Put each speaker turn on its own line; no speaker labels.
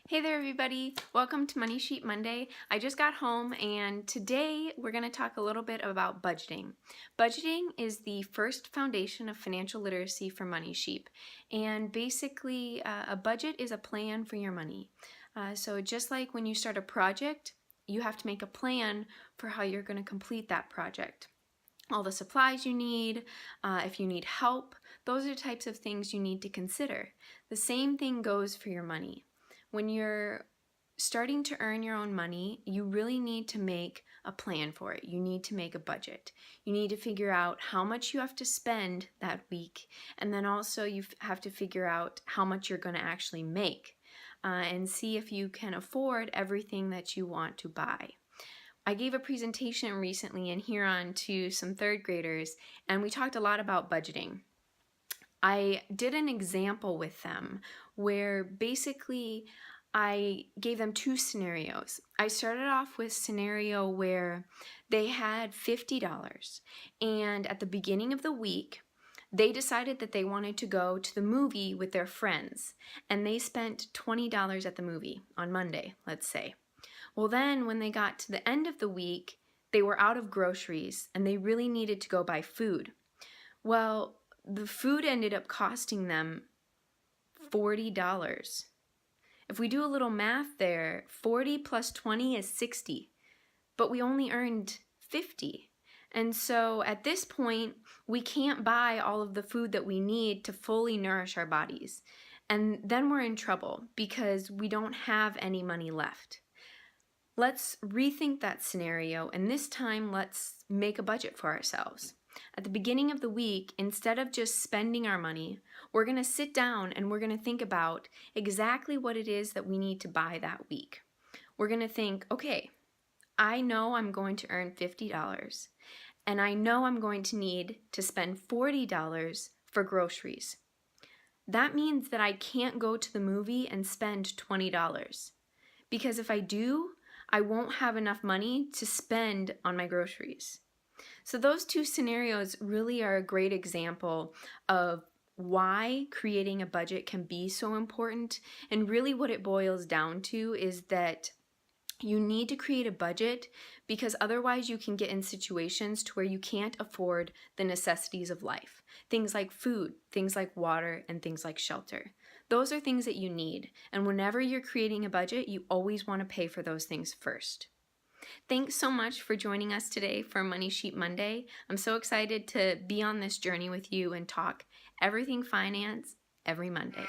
Hey there everybody, welcome to Money Sheet Monday. I just got home and today we're going to talk a little bit about budgeting. Budgeting is the first foundation of financial literacy for Money Sheep, and basically a budget is a plan for your money. So just like when you start a project, you have to make a plan for how you're going to complete that project. All the supplies you need, if you need help, those are the types of things you need to consider. The same thing goes for your money. When you're starting to earn your own money, you really need to make a plan for it. You need to make a budget. You need to figure out how much you have to spend that week, and then also you have to figure out how much you're going to actually make and see if you can afford everything that you want to buy. I gave a presentation recently in Huron to some third graders, and we talked a lot about budgeting. I did an example with them where basically I gave them two scenarios. I started off with a scenario where they had $50, and at the beginning of the week they decided that they wanted to go to the movie with their friends, and they spent $20 at the movie on Monday, let's say. Well, then when they got to the end of the week, they were out of groceries and they really needed to go buy food. Well, the food ended up costing them $40. If we do a little math there, 40 plus 20 is 60, but we only earned 50. And so at this point, we can't buy all of the food that we need to fully nourish our bodies. And then we're in trouble because we don't have any money left. Let's rethink that scenario, and this time let's make a budget for ourselves. At the beginning of the week, instead of just spending our money, we're going to sit down and we're going to think about exactly what it is that we need to buy that week. We're going to think, okay, I know I'm going to earn $50, and I know I'm going to need to spend $40 for groceries. That means that I can't go to the movie and spend $20, because if I do, I won't have enough money to spend on my groceries. So those two scenarios really are a great example of why creating a budget can be so important. And really what it boils down to is that you need to create a budget because otherwise you can get in situations to where you can't afford the necessities of life. Things like food, things like water, and things like shelter. Those are things that you need. And whenever you're creating a budget, you always want to pay for those things first. Thanks so much for joining us today for Money Sheet Monday. I'm so excited to be on this journey with you and talk everything finance every Monday.